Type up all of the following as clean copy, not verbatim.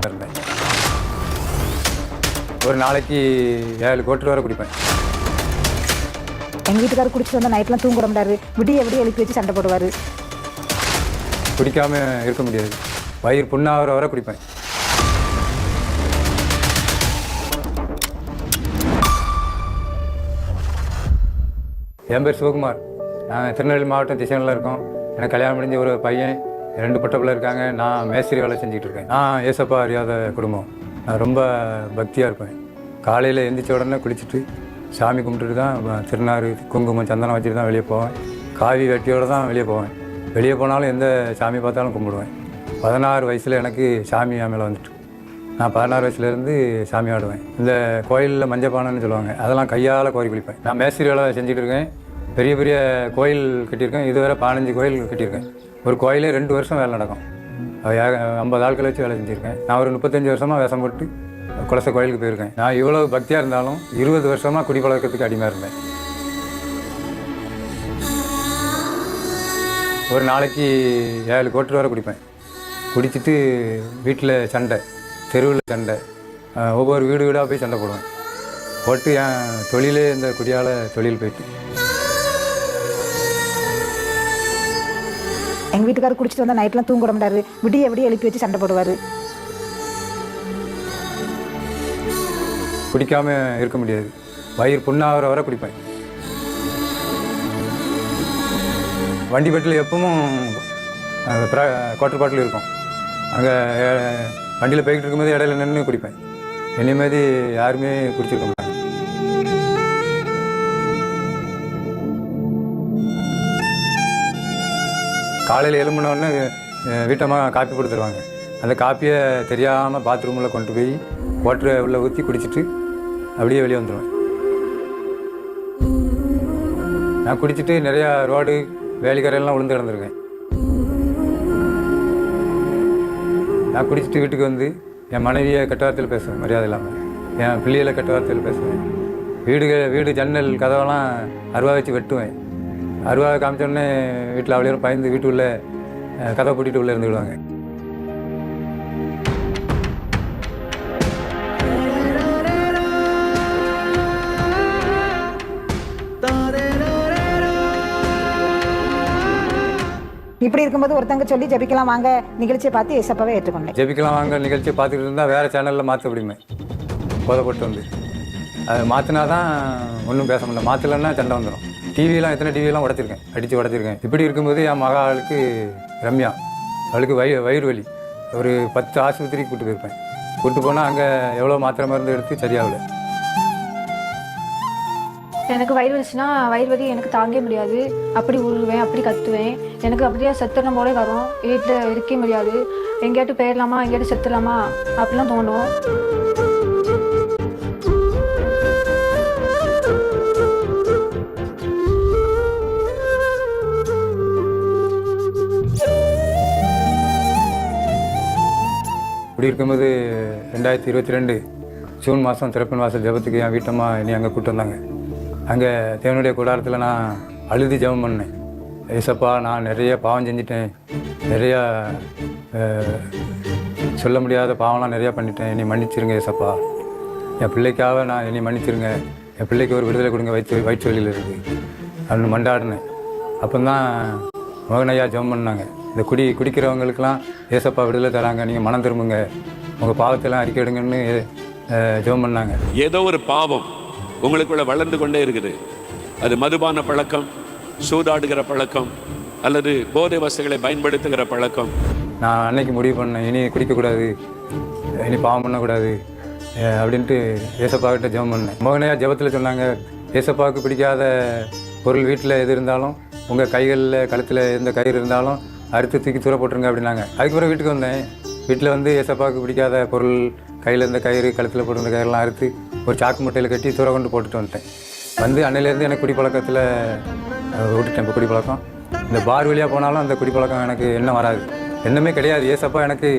குடிக்காமல் இருந்தேன். ஒரு நாளைக்கு 7 கோட்டர் வரை குடிப்பேன். எங்கள் வீட்டுக்காரர் குடிச்சிட்டு வந்தால் நைட்லாம் தூங்க விட மாட்டாரு. விடிய எழுப்பி வச்சு சண்டை போடுவார். குடிக்காமல் இருக்க முடியாது. வயிறு புண்ணாகிற வரை குடிப்பேன். என் பேர் சிவகுமார். நாங்கள் திருநெல்வேலி மாவட்டம் திசையில் இருக்கோம். எனக்கு கல்யாணம் முடிஞ்ச ஒரு பையன், 2 பொட்ட பிள்ளை இருக்காங்க. நான் மேஸ்திரி வேலை செஞ்சுக்கிட்டு இருக்கேன். நான் ஏசப்பா அறியாத குடும்பம். நான் ரொம்ப பக்தியாக இருப்பேன். காலையில் எந்திரிச்ச உடனே குளிச்சுட்டு சாமி கும்பிட்டுட்டு தான் திருநாறு குங்குமம் சந்தனம் வச்சுட்டு தான் வெளியே போவேன். காவி வெட்டியோடு தான் வெளியே போவேன். வெளியே போனாலும் எந்த சாமி பார்த்தாலும் கும்பிடுவேன். 16 வயசில் எனக்கு சாமி மேலே வந்துட்டு நான் 16 வயசுலேருந்து சாமி ஆடுவேன். இந்த கோயிலில் மஞ்சப்பானைன்னு சொல்லுவாங்க, அதெல்லாம் கையால் கோரி குளிப்பேன். நான் மேஸ்திரி வேலை செஞ்சுட்டு இருக்கேன். பெரிய பெரிய கோயில் கட்டியிருக்கேன். இதுவரை 15 கோயில் கட்டியிருக்கேன். ஒரு கோயிலே 2 வருஷம் வேலை நடக்கும். 50 ஆட்களை வச்சு வேலை செஞ்சுருக்கேன். நான் ஒரு 35 வருஷமாக வேஷம் போட்டு குலச கோயிலுக்கு போயிருக்கேன். நான் இவ்வளோ பக்தியாக இருந்தாலும் 20 வருஷமாக குடிப்பழக்கத்துக்கு அடிமையாக இருந்தேன். ஒரு நாளைக்கு 7 கோட்டர் வரை குடிப்பேன். குடிச்சிட்டு வீட்டில் சண்டை, தெருவில் சண்டை, ஒவ்வொரு வீடாக போய் சண்டை போடுவேன். போட்டு என் தொழிலே இந்த குடியால் தொழில் போயிட்டு. எங்கள் வீட்டுக்காரர் குடிச்சிட்டு வந்தால் நைட்லாம் தூங்க விட மாட்டாரு. விடிய எழுப்பி வச்சு சண்டை போடுவார். குடிக்காமல் இருக்க முடியாது. வயிறு புண்ணாகிற வரை குடிப்பேன். வண்டி பெட்டில் எப்பவும் குவாட்டர் பாட்டில் இருக்கும். அங்கே வண்டியில் போய்கிட்டு இருக்கும்போது இடையில நின்று குடிப்பேன். என்னை மாதிரி யாருமே குடிச்சிருக்க மாட்டாங்க. காலையில் எழும்பினோடனே வீட்டம்மா காப்பி கொடுத்துருவாங்க. அந்த காப்பியை தெரியாமல் பாத்ரூமில் கொண்டு போய் வாட்டரை உள்ளே ஊற்றி குடிச்சிட்டு அப்படியே வெளியே வந்துடுவேன். நான் குடிச்சிட்டு நிறையா ரோடு வேலிக்கரையெல்லாம் விழுந்து கிடந்திருக்கேன். நான் குடிச்சிட்டு வீட்டுக்கு வந்து என் மனைவியை கெட்ட வார்த்தையில் பேசுவேன், மரியாதை இல்லாமல். என் பிள்ளைகளை கெட்ட வார்த்தையில் பேசுவேன். வீடு ஜன்னல் கதவெல்லாம் அருவா வச்சு வெட்டுவேன். அருவாவை காமிச்சோடனே வீட்டில் அவ்வளோ பயந்து வீட்டுக்குள்ளே கதை பூட்டிட்டு உள்ளே இருந்து விடுவாங்க. இப்படி இருக்கும்போது ஒருத்தங்க சொல்லி ஜெபிக்கலாம் வாங்க நிகழ்ச்சியை பார்த்து ஏசப்பாவே ஏற்றுக்கொண்டேன். ஜெபிக்கலாம் வாங்க நிகழ்ச்சியை பார்த்துக்கிட்டு இருந்தால் வேறு சேனலில் மாற்ற முடியுமே, போதப்பட்டு வந்து அதை மாற்றினா தான் ஒன்றும் பேச முடியல. மாற்றலைன்னா சண்டை வந்துடும். டிவியெலாம் எத்தனை டிவியெல்லாம் உடைச்சிருக்கேன். இப்படி இருக்கும்போது என் மகாளுக்கு ரம்யா, அவளுக்கு வயிறு வலி, ஒரு 10 ஆஸ்பத்திரிக்கு கூப்பிட்டு போயிருப்பேன். கூப்பிட்டு போனால் அங்கே எவ்வளோ மாத்திரை மருந்து எடுத்து சரியாகல. எனக்கு வயிறு வலிச்சுன்னா வயிறு வலி எனக்கு தாங்க முடியாது. அப்படி உழுவேன், அப்படி கத்துவேன். எனக்கு அப்படியே செத்துற போலே வரும். வீட்டில் இருக்க முடியாது. எங்கேயாட்டும் போயிடலாமா, எங்கேயாட்டும் செத்துடலாமா அப்படிலாம் தோணும். இப்படி இருக்கும்போது 2022 ஜூன் மாதம் திறப்பின் வாசல் ஜெபத்துக்கு என் வீட்டம்மா என்னை அங்கே கூப்பிட்டு வந்தாங்க. அங்கே தேவனுடைய கூடாரத்தில் நான் அழுது ஜெபம் பண்ணேன். ஏசப்பா, நான் நிறைய பாவம் செஞ்சிட்டேன், நிறையா சொல்ல முடியாத பாவம்லாம் நிறையா பண்ணிட்டேன், என்னை மன்னிச்சிருங்க ஏசப்பா. என் பிள்ளைக்காக என்னை மன்னிச்சிருங்க, என் பிள்ளைக்கு ஒரு விடுதலை கொடுங்க, வயிற்று வலியில் இருக்குது அப்படின்னு மண்டாடினேன். அப்போ தான் மோகனையா ஜெபம் பண்ணாங்க. இந்த குடிக்கிறவங்களுக்கெல்லாம் ஏசப்பா விடுதலை தராங்க, நீங்கள் மனம் திரும்புங்க, உங்கள் பாவத்தெல்லாம் அறிக்கை எடுங்கன்னு ஜெபம் பண்ணாங்க. ஏதோ ஒரு பாவம் உங்களுக்குள்ள வளர்ந்து கொண்டே இருக்குது. அது மதுபான பழக்கம், சூதாடுகிற பழக்கம், அல்லது போதை வசதிகளை பயன்படுத்துகிற பழக்கம். நான் அன்னைக்கு முடிவு பண்ணேன், இனி குடிக்கக்கூடாது, இனி பாவம் பண்ணக்கூடாது அப்படின்ட்டு ஏசப்பாக்கிட்ட ஜெபம் பண்ணேன். மோகனையா ஜெபத்தில் சொன்னாங்க, ஏசப்பாவுக்கு பிடிக்காத பொருள் வீட்டில் எது இருந்தாலும், உங்கள் கைகளில் கழுத்தில் எந்த கயிறு இருந்தாலும் அறுத்து தூக்கி தூர போட்டுருங்க அப்படின்னாங்க. அதுக்கப்புறம் வீட்டுக்கு வந்தேன். வீட்டில் வந்து ஏசப்பாவுக்கு பிடிக்காத பொருள், கையில் இருந்த கயிறு, கழுத்தில் போட்டிருந்த கயிறுலாம் அறுத்து ஒரு சாக்கு முட்டையில் கட்டி தூர கொண்டு போட்டுட்டு வந்துட்டேன். வந்து அன்னையிலேருந்து எனக்கு குடிப்பழக்கத்தில் விட்டுட்டேன். இப்போ குடிப்பழக்கம் இந்த பார் வழியாக போனாலும் அந்த குடிப்பழக்கம் எனக்கு எண்ணம் வராது, எண்ணமே கிடையாது. ஏசப்பா எனக்கு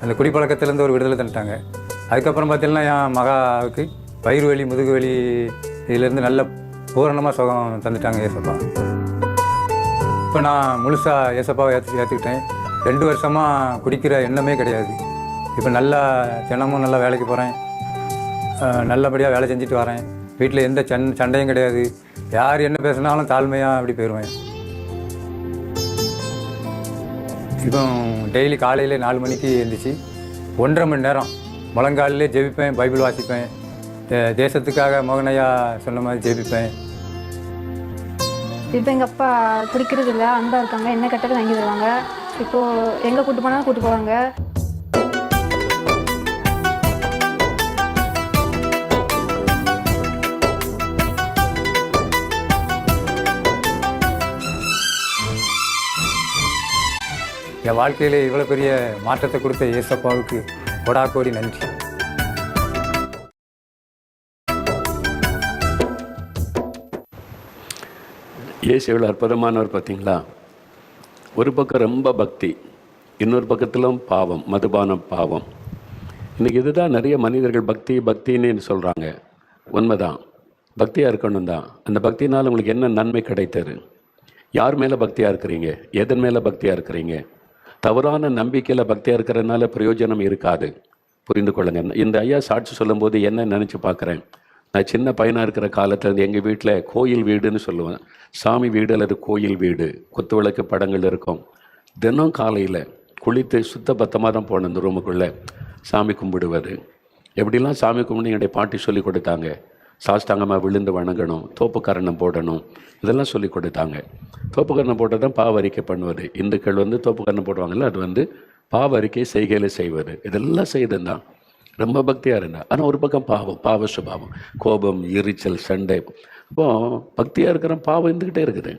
அந்த குடிப்பழக்கத்துலேருந்து ஒரு விடுதலை தந்துட்டாங்க. அதுக்கப்புறம் பார்த்தீங்கன்னா என் மகாவுக்கு வயிறு வலி, முதுகு வலி இதிலேருந்து நல்ல பூரணமாக சுகம் தந்துட்டாங்க ஏசப்பா. இப்போ நான் முழுசாக ஏசப்பாவை ஏற்றுக்கிட்டேன். 2 வருஷமாக குடிக்கிற எண்ணமே கிடையாது. இப்போ நல்லா தினமும் நல்லா வேலைக்கு போகிறேன், நல்லபடியாக வேலை செஞ்சுட்டு வரேன். வீட்டில் எந்த சண்டையும் கிடையாது. யார் என்ன பேசினாலும் தாழ்மையாக அப்படி போயிடுவேன். இப்போ டெய்லி காலையில் 4 மணிக்கு எழுந்திரிச்சு 1.5 மணி நேரம் முழங்காலிலே ஜெபிப்பேன், பைபிள் வாசிப்பேன். தேசத்துக்காக மோகனையா சொன்ன மாதிரி ஜெபிப்பேன். இப்போ எங்கள் அப்பா குடிக்கிறது இல்லை, அன்பாக இருக்காங்க, என்ன கட்டாலும் வாங்கி தருவாங்க. இப்போது எங்கே கூட்டு போனாலும் கூட்டு போவாங்க. என் வாழ்க்கையில் இவ்வளோ பெரிய மாற்றத்தை கொடுத்த ஏசப்பாவுக்கு கோடாக்கோடி நன்றி. இயேசு எவ்வளோ அற்புதமானவர் பார்த்தீங்களா? ஒரு பக்கம் ரொம்ப பக்தி, இன்னொரு பக்கத்திலும் பாவம், மதுபானம், பாவம். இன்றைக்கி இதுதான் நிறைய மனிதர்கள் பக்தின்னு சொல்கிறாங்க. உண்மைதான், பக்தியாக இருக்கணும் தான். அந்த பக்தினால் உங்களுக்கு என்ன நன்மை கிடைத்தது? யார் மேலே பக்தியாக இருக்கிறீங்க? எதன் மேலே பக்தியாக இருக்கிறீங்க? தவறான நம்பிக்கையில் பக்தியாக இருக்கிறதுனால பிரயோஜனம் இருக்காது. புரிந்து கொள்ளுங்க. இந்த ஐயா சாட்சி சொல்லும்போது என்ன நினச்சி பார்க்குறேன், நான் சின்ன பையனாக இருக்கிற காலத்தில் எங்கள் வீட்டில் கோயில் வீடுன்னு சொல்லுவேன். சாமி வீடு அல்லது கோயில் வீடு, குத்துவிளக்கு படங்கள் இருக்கும். தினம் காலையில் குளித்து சுத்தபத்தமாக தான் போனேன் இந்த ரூமுக்குள்ளே சாமி கும்பிடுவது. எப்படிலாம் சாமி கும்பிடு என்னுடைய பாட்டி சொல்லி கொடுத்தாங்க. சாஷ்டாங்கமாக விழுந்து வணங்கணும், தோப்புக்கரணம் போடணும், இதெல்லாம் சொல்லி கொடுத்தாங்க. தோப்புக்கரணம் போட்டால் தான் பாவரிக்கை பண்ணுவது. இந்துக்கள் தோப்புக்கரணம் போடுவாங்கள்ல, அது பாவரிக்கை செய்கையில் செய்வது. இதெல்லாம் செய்துதான் ரொம்ப பக்தியாக இருந்தேன். ஆனால் ஒரு பக்கம் பாவம், பாவ சுபாவம், கோபம், எரிச்சல், சண்டை. அப்போது பக்தியாக இருக்கிற பாவம் இருந்துக்கிட்டே இருக்குது.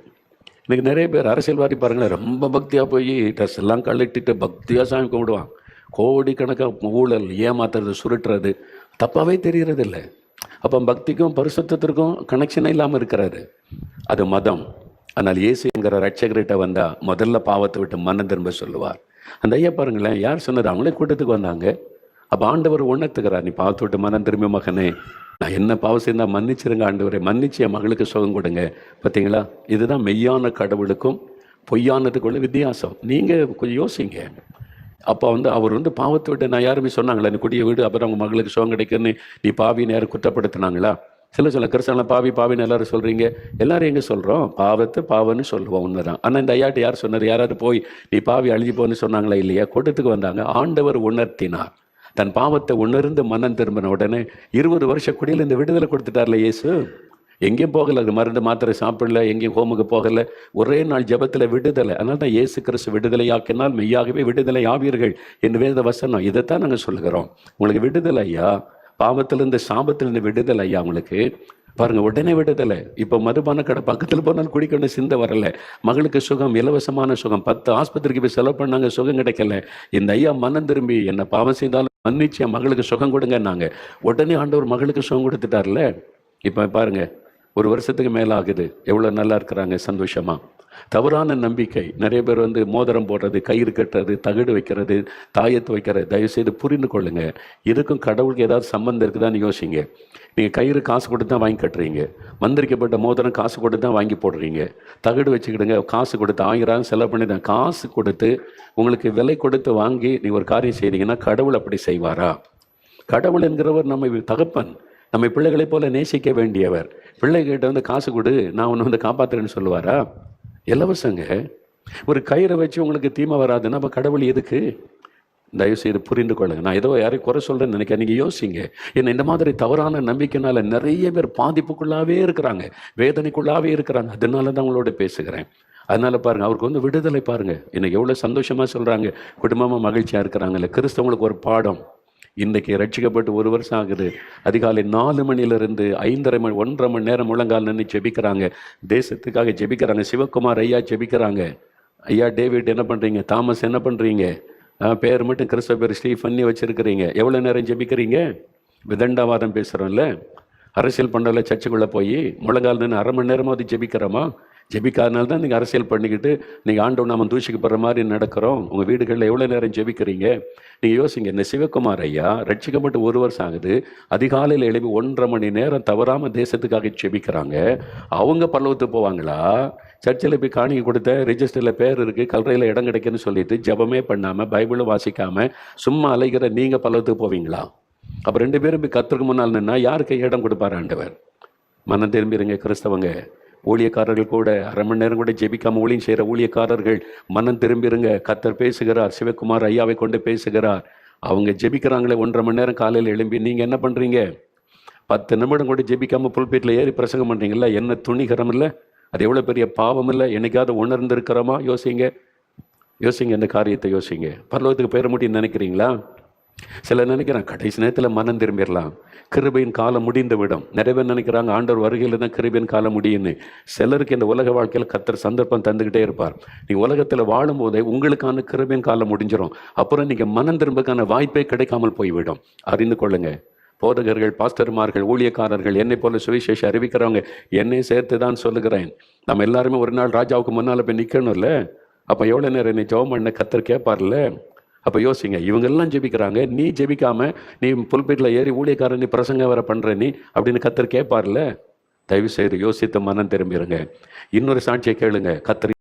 இன்றைக்கி நிறைய பேர் அரசியல்வாதி பாருங்களேன், ரொம்ப பக்தியாக போய் ட்ரெஸ் எல்லாம் கழட்டிட்டு பக்தியாக சாமி கும்பிடுவான். கோடிக்கணக்காக ஊழல், ஏமாத்துறது, சுருட்டுறது தப்பாகவே தெரிகிறது இல்லை. அப்போ பக்திக்கும் பரிசுத்தத்திற்கும் கனெக்ஷனே இல்லாமல் இருக்கிறாரு. அது மதம். ஆனால் இயேசு என்கிற ரட்சகர்கிட்ட வந்தால் முதல்ல பாவத்தை விட்டு மனம் திரும்ப சொல்லுவார். அந்த ஐயா பாருங்களேன், யார் சொன்னது? அவங்களே கூட்டத்துக்கு வந்தாங்க. அப்போ ஆண்டவர் உணர்த்துக்கிறார், நீ பாவத்தை விட்டு மனம் திரும்பி மகனே, நான் என்ன பாவம் செய்தால் மன்னிச்சிருங்க ஆண்டவரே, மன்னிச்சு என் மகளுக்கு சுகம் கொடுங்க. பார்த்தீங்களா? இதுதான் மெய்யான கடவுளுக்கும் பொய்யானதுக்குள்ள வித்தியாசம். நீங்கள் கொஞ்சம் யோசிங்க. அப்போ அவர் பாவத்தை விட்டு நான் யாருமே சொன்னாங்களா, நீ குடிய வீடு அப்புறம் அவங்க மகளுக்கு சுகம் கிடைக்குன்னு நீ பாவின்னு யாரும் குற்றப்படுத்தினாங்களா? சில கிறிஸ்தவனை பாவின்னு எல்லாரும் சொல்கிறீங்க. எல்லாரும் எங்கே சொல்கிறோம்? பாவத்தை பாவன்னு சொல்லுவோம், உண்மைதான். ஆனால் இந்த ஐயாட்டு யார் சொன்னார்? யாராவது போய் நீ பாவி அழிஞ்சு போன்னு சொன்னாங்களா? இல்லையா? கூட்டத்துக்கு வந்தாங்க. ஆண்டவர் உணர்த்தினார். தன் பாவத்தை உணர்ந்து மனம் திரும்பின உடனே 20 வருஷ குடியில் இந்த விடுதலை கொடுத்துட்டார்ல இயேசு. எங்கேயும் போகலை, அது மருந்து மாத்திரை சாப்பிடல, எங்கேயும் ஹோமுக்கு போகலை, ஒரே நாள் ஜபத்தில் விடுதலை. அதனால தான் இயேசு கிறிஸ்து விடுதலையாக்கினால் மெய்யாகவே விடுதலை ஆவீர்கள் என்று வேத வசனம். இதைத்தான் நாங்கள் சொல்லுகிறோம். உங்களுக்கு விடுதலை ஐயா, பாவத்திலிருந்து சாபத்திலிருந்து விடுதலை ஐயா உங்களுக்கு. பாருங்கள், உடனே விடுதலை. இப்போ மதுபான கடை பக்கத்தில் போனாலும் குடிக்கணும், சிந்தை வரலை. மகளுக்கு சுகம், இலவசமான சுகம். 10 ஆஸ்பத்திரிக்கு போய் செலவு பண்ணாங்க, சுகம் கிடைக்கல. இந்த ஐயா மனம் திரும்பி என்ன பாவம் செய்தாலும் மன்னிச்சு என் மகளுக்கு சுகம் கொடுங்கன்னாங்க. உடனே ஆண்டவர் மகளுக்கு சுகம் கொடுத்துட்டார்ல. இப்போ பாருங்க, 1 வருஷத்துக்கு மேலே ஆகுது. எவ்வளோ நல்லா இருக்கிறாங்க, சந்தோஷமா. தவறான நம்பிக்கை. நிறைய பேர் மோதிரம் போடுறது, கயிறு கட்டுறது, தகடு வைக்கிறது, தாயத்து வைக்கிறது. தயவுசெய்து புரிந்து கொள்ளுங்க, இதுக்கும் கடவுளுக்கு ஏதாவது சம்பந்தம் இருக்குதான்னு யோசிங்க. நீங்கள் கயிறு காசு கொடுத்து தான் வாங்கி கட்டுறீங்க, மந்திரிக்கப்பட்ட மோதிரம் காசு கொடுத்து தான் வாங்கி போடுறீங்க. தகடு வச்சுக்கிடுங்க, காசு கொடுத்து 1000 செலவு பண்ணி தான் காசு கொடுத்து உங்களுக்கு விலை கொடுத்து வாங்கி நீ ஒரு காரியம் செய்கிறீங்கன்னா கடவுள் அப்படி செய்வாரா? கடவுள் என்கிறவர் நம்ம தகப்பன், நம்ம பிள்ளைகளை போல நேசிக்க வேண்டியவர். பிள்ளைகிட்ட காசு கொடு, நான் உன்னை காப்பாற்றுறேன்னு சொல்லுவாரா? இலவசங்க. ஒரு கயிறை வச்சு உங்களுக்கு தீமை வராதுன்னா அப்போ கடவுள் எதுக்கு? தயவுசெய்து புரிந்து கொள்ளுங்க. நான் ஏதோ யாரையும் குறை சொல்கிறேன்னு நினைக்க, நீங்கள் யோசிங்க. ஏன்னா இந்த மாதிரி தவறான நம்பிக்கைனால நிறைய பேர் பாதிப்புக்குள்ளாவே இருக்கிறாங்க, வேதனைக்குள்ளாவே இருக்கிறாங்க. அதனால தான் உங்களோட பேசுகிறேன். அதனால் பாருங்கள், அவருக்கு விடுதலை பாருங்கள். இன்னைக்கு எவ்வளோ சந்தோஷமாக சொல்கிறாங்க, குடும்பமாக மகிழ்ச்சியாக இருக்கிறாங்கல்ல. கிறிஸ்தவங்களுக்கு ஒரு பாடம். இன்றைக்கி ரட்சிக்கப்பட்டு 1 வருஷம் ஆகுது. அதிகாலை 4 மணிலிருந்து 5:30 மணி 1.5 மணி நேரம் முழங்கால் நின்று ஜெபிக்கிறாங்க, தேசத்துக்காக ஜெபிக்கிறாங்க. சிவகுமார் ஐயா ஜெபிக்கிறாங்க. ஐயா டேவிட் என்ன பண்ணுறீங்க? தாமஸ் என்ன பண்ணுறீங்க? பேர் மட்டும் கிறிஸ்தவ பேர் ஸ்டீஃபன்னி வச்சுருக்கிறீங்க. எவ்வளோ நேரம் ஜெபிக்கிறீங்க? விதண்டாவாதம் பேசுகிறோம்ல, அரசியல் பண்ணல, சர்ச்சுக்குள்ளே போய் முழங்கால் நின்று 1/2 மணி நேரமாவது ஜெபிக்கிறோமா? ஜெபிக்காதனால தான் நீங்கள் அரசியல் பண்ணிக்கிட்டு நீங்கள் ஆண்டவன் நாம தூஷிக்கப்படுற மாதிரி நடக்கிறோம். உங்கள் வீடுகளில் எவ்வளோ நேரம் ஜெபிக்கிறீங்க? நீங்கள் யோசிங்க. இந்த சிவகுமார் ஐயா ரட்சிக்கப்பட்டு 1 வருஷம் ஆகுது. அதிகாலையில் எழுப்பி 1.5 மணி நேரம் தவறாமல் தேசத்துக்காக ஜெபிக்கிறாங்க. அவங்க பரலோகத்துக்கு போவாங்களா? சர்ச்சில் போய் காணிக்கை கொடுத்த ரெஜிஸ்டரில் பேர் இருக்குது, கல்லறையில் இடம் கிடைக்குன்னு சொல்லிட்டு ஜெபமே பண்ணாமல் பைபிளும் வாசிக்காமல் சும்மா அலைகிற நீங்கள் பரலோகத்துக்கு போவீங்களா? அப்போ 2 பேரும் போய் கர்த்தருக்கு முன்னால் நின்னா யாருக்கு இடம் கொடுப்பார் ஆண்டவர்? மனம் திரும்பிடுங்க கிறிஸ்தவங்க. ஊழியக்காரர்கள் கூட 1/2 மணி நேரம் கூட ஜெபிக்காம ஊழியம் செய்கிற ஊழியக்காரர்கள் மனம் திரும்பிடுங்க. கர்த்தர் பேசுகிறார், சிவகுமார் ஐயாவை கொண்டு பேசுகிறார். அவங்க ஜெபிக்கிறாங்களே 1.5 மணி நேரம் காலையில் எழும்பி, நீங்கள் என்ன பண்ணுறீங்க? 10 நிமிடம் கூட ஜெபிக்காமல் புல்பீட்டில் ஏறி பிரசங்கம் பண்ணுறீங்களா? என்ன துணிகரம் இல்லை? அது எவ்வளோ பெரிய பாவம் இல்லை? என்னைக்காவது உணர்ந்திருக்கிறோமா? யோசிங்க, இந்த காரியத்தை யோசிங்க. பரலோகத்துக்கு பெயர முடியும்னு நினைக்கிறீங்களா? சிலர் நினைக்கிறான் கடைசி நேரத்தில் மனம் திரும்பிடலாம், கிருபையின் காலம் முடிந்து விடும். நிறைய பேர் நினைக்கிறாங்க ஆண்டவர் வருகையில் தான் கிருபையின் காலம் முடியும்னு. சிலருக்கு இந்த உலக வாழ்க்கையில் கர்த்தர் சந்தர்ப்பம் தந்துக்கிட்டே இருப்பார். நீங்கள் உலகத்தில் வாழும்போதே உங்களுக்கான கிருபையின் காலம் முடிஞ்சிடும். அப்புறம் நீங்கள் மனம் திரும்பக்கான வாய்ப்பே கிடைக்காமல் போய்விடும். அறிந்து கொள்ளுங்க. போதகர்கள், பாஸ்டர்மார்கள், ஊழியக்காரர்கள், என்னை போல சுவிசேஷம் அறிவிக்கிறவங்க, என்னை சேர்த்து தான் சொல்லுகிறேன். நம்ம எல்லாருமே ஒரு நாள் ராஜாவுக்கு முன்னால் போய் நிற்கணும்ல. அப்போ எவ்வளோ நேரம் என்னை ஜெபம் பண்ண கர்த்தர் கேட்பார்ல? அப்போ யோசிங்க. இவங்கெல்லாம் ஜெபிக்கிறாங்க, நீ ஜெபிக்காமல் நீ புல்பீட்டில் ஏறி ஊழியக்காரன் நீ பிரசங்க வர பண்ணுற நீ அப்படின்னு கர்த்தர் கேட்பார்ல? தயவு செய்து யோசித்து மனம் திரும்பிடுங்க. இன்னொரு சாட்சியை கேளுங்க. கர்த்தர்